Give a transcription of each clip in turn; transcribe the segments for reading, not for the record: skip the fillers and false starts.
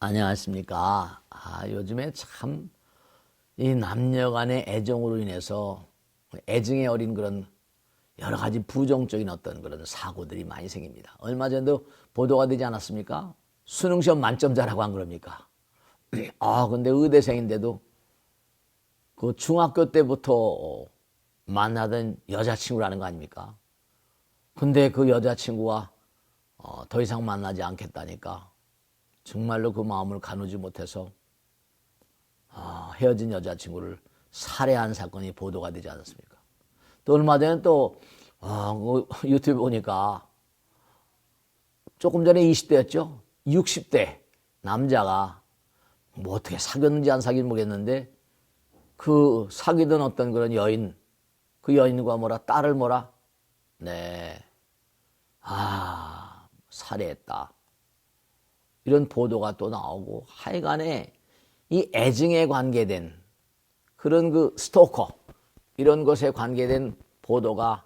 안녕하십니까. 요즘에 참 이 남녀 간의 애정으로 인해서 애증에 어린 그런 여러 가지 부정적인 어떤 그런 사고들이 많이 생깁니다. 얼마 전에도 보도가 되지 않았습니까? 수능시험 만점자라고 한 겁니까? 근데 의대생인데도 그 중학교 때부터 만나던 여자친구라는 거 아닙니까? 근데 그 여자친구와 더 이상 만나지 않겠다니까 정말로 그 마음을 가누지 못해서 헤어진 여자친구를 살해한 사건이 보도가 되지 않았습니까? 또 얼마 전에 또 유튜브 보니까 조금 전에 20대였죠? 60대 남자가 뭐 어떻게 사귀었는지 안 사귀는지 모르겠는데 그 사귀던 어떤 그런 여인, 그 여인과 딸을 살해했다. 이런 보도가 또 나오고 하여간에 이 애증에 관계된 그런 그 스토커 이런 것에 관계된 보도가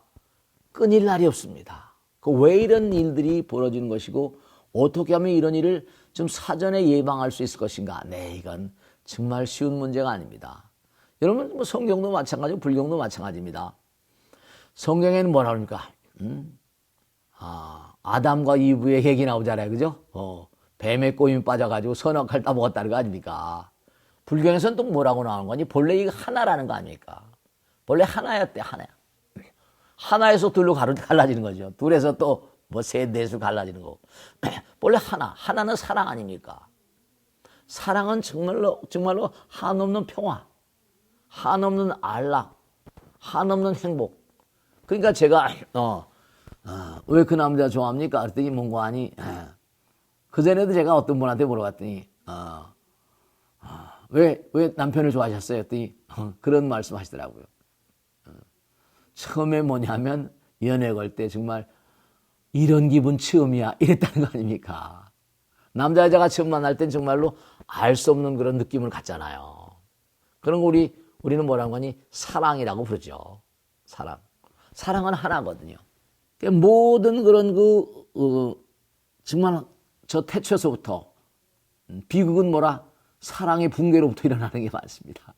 끊일 날이 없습니다. 왜 이런 일들이 벌어지는 것이고 어떻게 하면 이런 일을 좀 사전에 예방할 수 있을 것인가? 이건 정말 쉬운 문제가 아닙니다. 여러분 뭐 성경도 마찬가지고 불경도 마찬가지입니다. 성경에는 뭐라 그럽니까? 아담과 이브의 얘기 나오잖아요. 그죠? 뱀의 꼬임에 빠져가지고 선악과를 따먹었다는 거 아닙니까? 불경에서는 또 뭐라고 나오는 거니? 본래 이거 하나라는 거 아닙니까? 본래 하나였대, 하나. 하나에서 둘로 갈라지는 거죠. 둘에서 또 뭐 세, 넷으로 갈라지는 거고. 본래 하나. 하나는 사랑 아닙니까? 사랑은 정말로 한없는 평화, 한없는 안락, 한없는 행복. 그러니까 제가, 왜 그 남자 좋아합니까? 그랬더니 뭔가 하니, 그전에도 제가 어떤 분한테 물어봤더니, 왜 남편을 좋아하셨어요? 했더니, 그런 말씀 하시더라고요. 처음에 뭐냐면, 연애 걸 때 정말, 이런 기분 처음이야. 이랬다는 거 아닙니까? 남자, 여자가 처음 만날 땐 정말로 알 수 없는 그런 느낌을 갖잖아요. 그런 거 우리는 뭐라고 하니? 사랑이라고 부르죠. 사랑. 사랑은 하나거든요. 모든 그런 정말 저 태초에서부터 비극은 사랑의 붕괴로부터 일어나는 게 많습니다.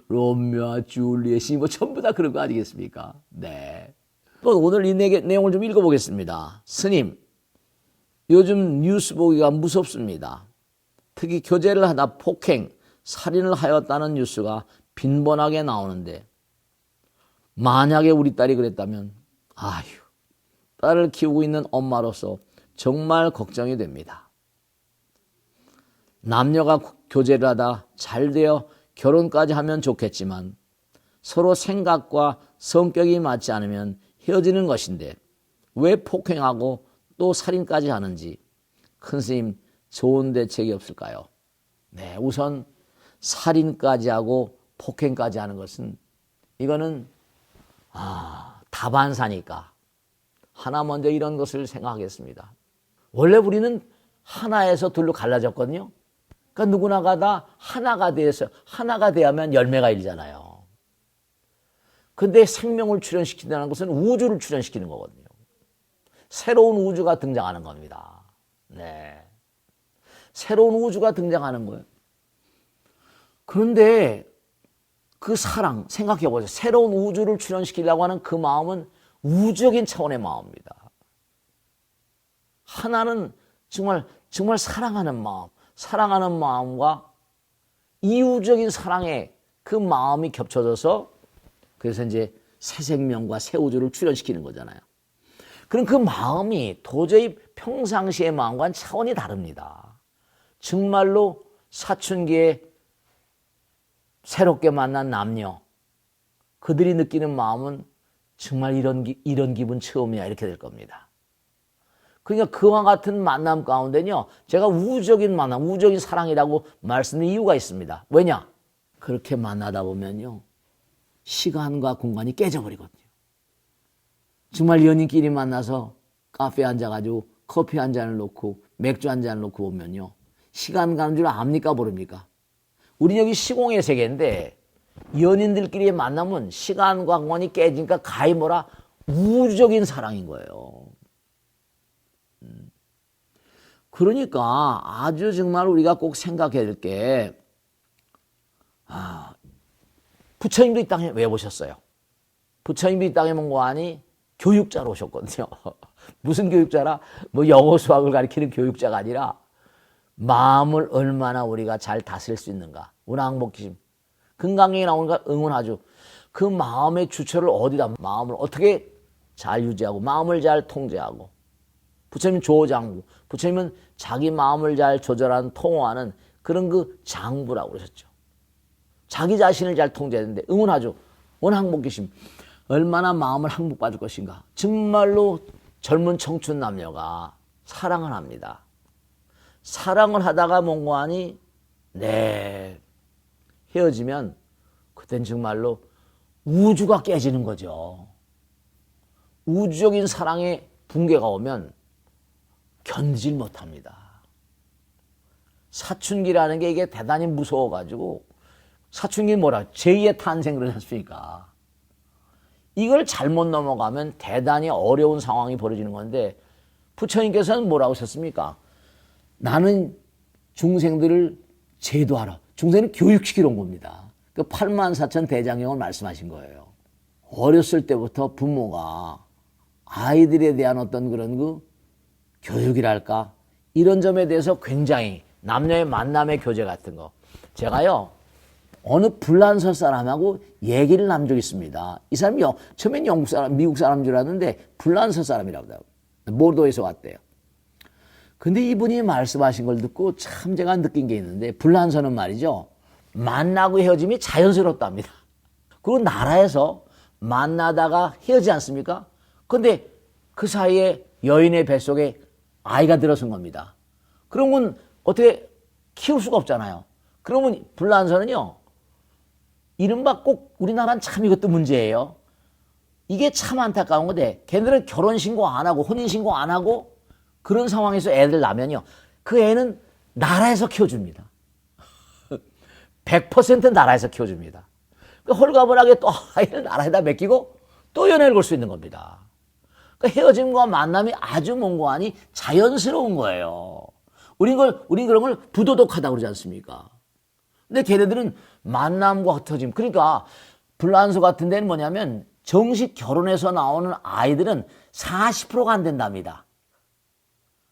로미오와 줄리엣이 뭐 전부 다 그런 거 아니겠습니까? 네. 또 오늘 이 내용을 좀 읽어보겠습니다. 스님, 요즘 뉴스 보기가 무섭습니다. 특히 교제를 하다 폭행, 살인을 하였다는 뉴스가 빈번하게 나오는데 만약에 우리 딸이 그랬다면 딸을 키우고 있는 엄마로서 정말 걱정이 됩니다. 남녀가 교제를 하다 잘 되어 결혼까지 하면 좋겠지만 서로 생각과 성격이 맞지 않으면 헤어지는 것인데 왜 폭행하고 또 살인까지 하는지 큰 스님 좋은 대책이 없을까요? 네, 우선 살인까지 하고 폭행까지 하는 것은 이거는 다반사니까 하나 먼저 이런 것을 생각하겠습니다. 원래 우리는 하나에서 둘로 갈라졌거든요. 그러니까 누구나가 다 하나가 돼야만 열매가 일잖아요. 근데 생명을 출현시킨다는 것은 우주를 출현시키는 거거든요. 새로운 우주가 등장하는 겁니다. 네. 새로운 우주가 등장하는 거예요. 그런데 그 사랑, 생각해보세요. 새로운 우주를 출현시키려고 하는 그 마음은 우주적인 차원의 마음입니다. 하나는 정말 사랑하는 마음과 이우적인 사랑의 그 마음이 겹쳐져서 그래서 이제 새 생명과 새 우주를 출현시키는 거잖아요. 그럼 그 마음이 도저히 평상시의 마음과는 차원이 다릅니다. 정말로 사춘기에 새롭게 만난 남녀, 그들이 느끼는 마음은 정말 이런 기분 처음이야 이렇게 될 겁니다. 그러니까 그와 같은 만남 가운데는요, 제가 우주적인 만남, 우주적인 사랑이라고 말씀드린 이유가 있습니다. 왜냐? 그렇게 만나다 보면요, 시간과 공간이 깨져버리거든요. 정말 연인끼리 만나서 카페에 앉아가지고 커피 한 잔을 놓고 맥주 한 잔을 놓고 보면요, 시간 가는 줄 압니까 모릅니까? 우리 여기 시공의 세계인데 연인들끼리의 만남은 시간과 공간이 깨지니까 가히 우주적인 사랑인 거예요. 그러니까 아주 정말 우리가 꼭 생각해야 될 게, 부처님도 이 땅에 왜 오셨어요? 부처님도 이 땅에 온 거 아니? 교육자로 오셨거든요. 무슨 교육자라? 뭐 영어 수학을 가르치는 교육자가 아니라 마음을 얼마나 우리가 잘 다스릴 수 있는가. 운항복기심. 금강경에 나오니까 응원하죠. 그 마음의 주체를 어디다, 마음을 어떻게 잘 유지하고 마음을 잘 통제하고. 부처님은 조장부. 부처님은 자기 마음을 잘 조절하는 통호하는 그런 그 장부라고 그러셨죠. 자기 자신을 잘 통제하는데 응원하죠. 원항복기심. 얼마나 마음을 항복받을 것인가. 정말로 젊은 청춘 남녀가 사랑을 합니다. 사랑을 하다가 뭔가 하니 헤어지면 그땐 정말로 우주가 깨지는 거죠. 우주적인 사랑의 붕괴가 오면 견디질 못합니다. 사춘기라는 게 이게 대단히 무서워가지고, 사춘기는 뭐라, 제2의 탄생 그러지 않습니까? 이걸 잘못 넘어가면 대단히 어려운 상황이 벌어지는 건데, 부처님께서는 뭐라고 하셨습니까? 나는 중생들을 제도하라. 중생은 교육시키러 온 겁니다. 그 84,000 대장경을 말씀하신 거예요. 어렸을 때부터 부모가 아이들에 대한 어떤 그런 그 교육이랄까, 이런 점에 대해서 굉장히 남녀의 만남의 교제 같은 거. 제가요, 어느 불란서 사람하고 얘기를 나눈 적이 있습니다. 이 사람이 처음엔 영국 사람, 미국 사람인 줄 알았는데 불란서 사람이라고 하더라고요. 모르도에서 왔대요. 근데 이분이 말씀하신 걸 듣고 참 제가 느낀 게 있는데, 불란서는 말이죠, 만나고 헤어짐이 자연스럽답니다. 그리고 나라에서 만나다가 헤어지지 않습니까? 근데 그 사이에 여인의 뱃속에 아이가 들어선 겁니다. 그러면 어떻게 키울 수가 없잖아요. 그러면 불란서는요, 이른바 꼭 우리나라는 참 이것도 문제예요. 이게 참 안타까운 건데, 걔네들은 결혼신고 안 하고 혼인신고 안 하고 그런 상황에서 애들 낳으면요, 그 애는 나라에서 키워줍니다. 100% 나라에서 키워줍니다. 홀가분하게 또 아이를 나라에다 맡기고 또 연애를 걸 수 있는 겁니다. 그러니까 헤어짐과 만남이 아주 몽고하니 자연스러운 거예요. 우린 그런 걸 부도덕하다고 그러지 않습니까? 근데 걔네들은 만남과 흩어짐. 그러니까 불란서 같은 데는 뭐냐면 정식 결혼해서 나오는 아이들은 40%가 안 된답니다.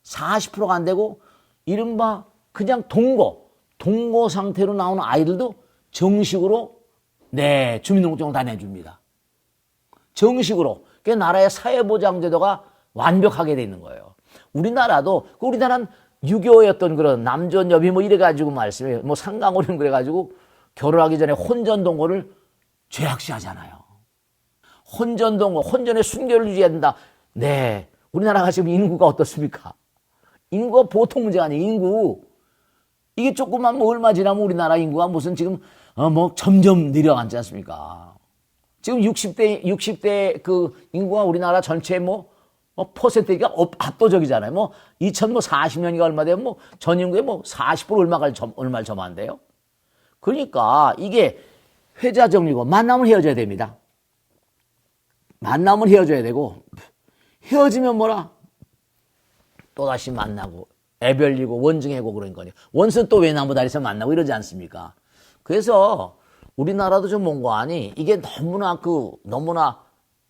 40%가 안 되고, 이른바 그냥 동거 상태로 나오는 아이들도 정식으로 주민등록증을 다 내줍니다. 정식으로. 그 나라의 사회보장제도가 완벽하게 돼 있는 거예요. 우리나라도, 우리나라는 유교의 어떤 그런 남존 여비 뭐 이래가지고 말씀해, 뭐 상강호령 그래가지고 결혼하기 전에 혼전동거를 죄악시하잖아요. 혼전동거, 혼전의 순결을 유지해야 된다. 우리나라가 지금 인구가 어떻습니까? 인구가 보통 문제가 아니에요. 인구. 이게 조금만 뭐 얼마 지나면 우리나라 인구가 무슨 지금 뭐 점점 늘어가지 않습니까? 지금 60대 그 인구가 우리나라 전체 뭐 퍼센트가 압도적이잖아요. 뭐 2040년이가 얼마 되면 뭐 전 인구의 뭐 40% 얼마를 점한대요. 그러니까 이게 회자 정리고, 만나면 헤어져야 됩니다. 만나면 헤어져야 되고, 헤어지면 뭐라? 또다시 만나고 애별리고 원증해고 그런 거니. 원수는 또 외나무다리에서 만나고 이러지 않습니까? 그래서 우리나라도 좀 뭔가 아니, 이게 너무나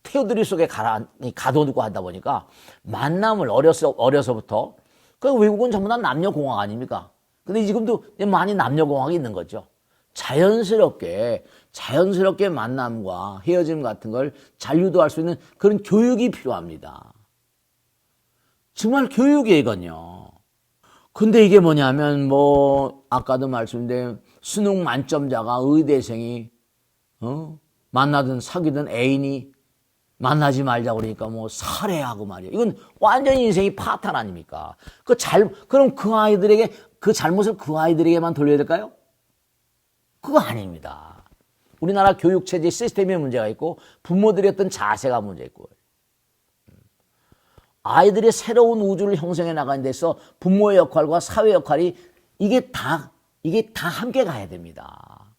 태우들이 속에 가둬두고 하다 보니까 만남을 어려서부터, 그 외국은 전부 다 남녀공학 아닙니까? 근데 지금도 많이 남녀공학이 있는 거죠. 자연스럽게 만남과 헤어짐 같은 걸 잘 유도할 수 있는 그런 교육이 필요합니다. 정말 교육이에요, 이건요. 근데 이게 뭐냐면, 아까도 말씀드린 수능 만점자가 의대생이, 만나든 사귀든 애인이 만나지 말자 그러니까 살해하고 말이야. 이건 완전히 인생이 파탄 아닙니까? 그럼 그 아이들에게, 그 잘못을 그 아이들에게만 돌려야 될까요? 그거 아닙니다. 우리나라 교육체제 시스템에 문제가 있고, 부모들의 어떤 자세가 문제 있고, 아이들이 새로운 우주를 형성해 나가는 데서 부모의 역할과 사회 역할이 이게 다 함께 가야 됩니다.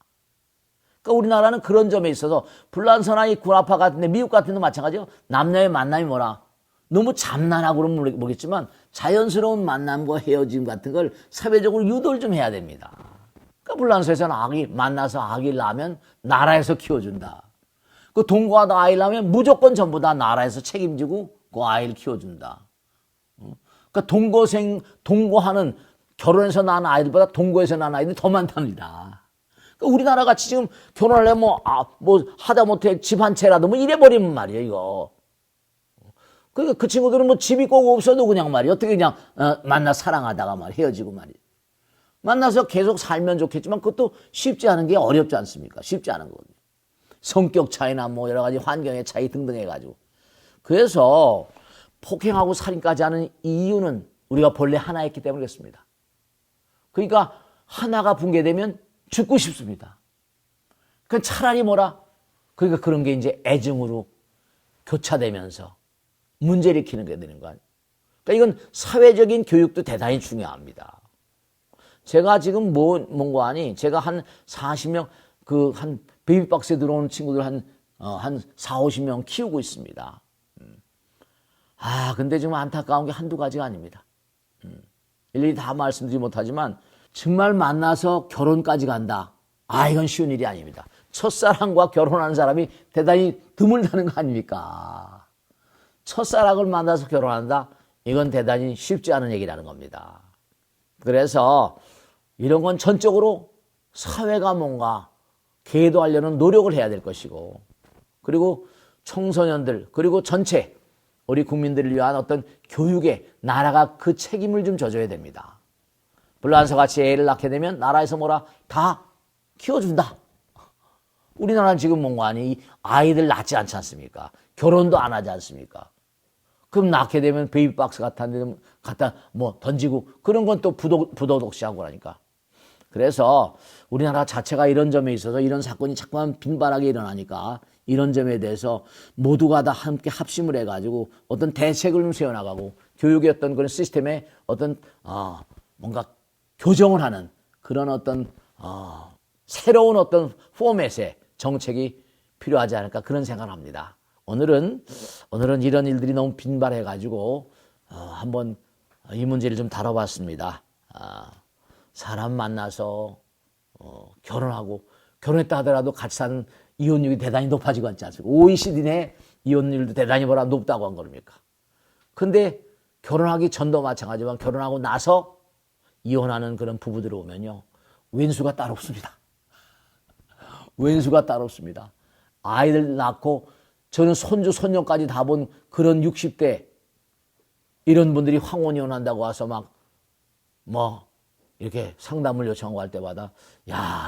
그러니까 우리나라는 그런 점에 있어서 불란서나 이 구라파 같은 데, 미국 같은 데 마찬가지죠. 남녀의 만남이 뭐라? 너무 잠난하고 그러면 모르겠지만 자연스러운 만남과 헤어짐 같은 걸 사회적으로 유도를 좀 해야 됩니다. 그러니까 불란서에서는 아기 만나서 아기를 낳으면 나라에서 키워준다. 그 동거하다 아이를 낳으면 무조건 전부 다 나라에서 책임지고 그 아이를 키워준다. 그러니까 동거하는 결혼해서 낳은 아이들보다 동거해서 낳은 아이들이 더 많답니다. 그러니까 우리나라 같이 지금 결혼하려면 뭐 하다못해 집 한 채라도 뭐 이래버리면 말이에요, 이거. 그러니까 그 친구들은 뭐 집이 꼭 없어도 그냥 말이에요. 어떻게 그냥 만나 사랑하다가 헤어지고 말이에요. 만나서 계속 살면 좋겠지만 그것도 쉽지 않은 게 어렵지 않습니까? 쉽지 않은 거거든요. 성격 차이나 뭐 여러 가지 환경의 차이 등등 해가지고. 그래서 폭행하고 살인까지 하는 이유는 우리가 본래 하나였기 때문에 그렇습니다. 그러니까 하나가 붕괴되면 죽고 싶습니다. 그 차라리 뭐라? 그러니까 그런 게 이제 애증으로 교차되면서 문제를 일으키는 게 되는 거 아니에요. 그러니까 이건 사회적인 교육도 대단히 중요합니다. 제가 지금 뭔가 하니 제가 한 40명 한 베이비박스에 들어오는 친구들 한 4, 50명 키우고 있습니다. 근데 지금 안타까운 게 한두 가지가 아닙니다. 일일이 다 말씀드리지 못하지만 정말 만나서 결혼까지 간다. 이건 쉬운 일이 아닙니다. 첫사랑과 결혼하는 사람이 대단히 드물다는 거 아닙니까? 첫사랑을 만나서 결혼한다? 이건 대단히 쉽지 않은 얘기라는 겁니다. 그래서 이런 건 전적으로 사회가 뭔가 계도하려는 노력을 해야 될 것이고, 그리고 청소년들, 그리고 전체 우리 국민들을 위한 어떤 교육에 나라가 그 책임을 좀 져줘야 됩니다. 불란서 같이 애를 낳게 되면 나라에서 뭐라 다 키워준다. 우리나라는 지금 뭔가 아니 아이들 낳지 않지 않습니까? 결혼도 안 하지 않습니까? 그럼 낳게 되면 베이비박스 갖다 뭐 던지고 그런 건 또 부도덕시하고 그러니까. 그래서 우리나라 자체가 이런 점에 있어서 이런 사건이 자꾸만 빈발하게 일어나니까 이런 점에 대해서 모두가 다 함께 합심을 해가지고 어떤 대책을 좀 세워나가고 교육의 어떤 그런 시스템에 어떤 뭔가 교정을 하는 그런 어떤 새로운 어떤 포맷의 정책이 필요하지 않을까 그런 생각을 합니다. 오늘은 이런 일들이 너무 빈발해가지고 한번 이 문제를 좀 다뤄봤습니다. 사람 만나서 결혼하고 결혼했다 하더라도 같이 사는 이혼율이 대단히 높아지고 있지 않습니까? OECD 내 이혼율도 대단히 높다고 한 겁니까? 근데 결혼하기 전도 마찬가지지만 결혼하고 나서 이혼하는 그런 부부들 오면요. 왼수가 따로 없습니다. 왼수가 따로 없습니다. 아이들 낳고 저는 손주, 손녀까지 다 본 그런 60대 이런 분들이 황혼이혼한다고 와서 이렇게 상담을 요청하고 할 때마다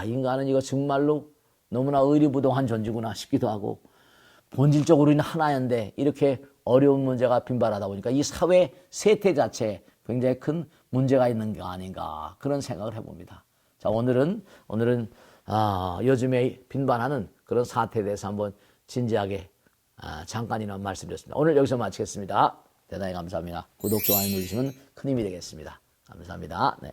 인간은 이거 정말로 너무나 의리부동한 존재구나 싶기도 하고 본질적으로는 하나인데 이렇게 어려운 문제가 빈발하다 보니까 이 사회 세태 자체에 굉장히 큰 문제가 있는 게 아닌가 그런 생각을 해봅니다. 자, 오늘은 요즘에 빈발하는 그런 사태에 대해서 한번 진지하게 잠깐이나마 말씀드렸습니다. 오늘 여기서 마치겠습니다. 대단히 감사합니다. 구독, 좋아요 누르시면 큰 힘이 되겠습니다. 감사합니다. 네.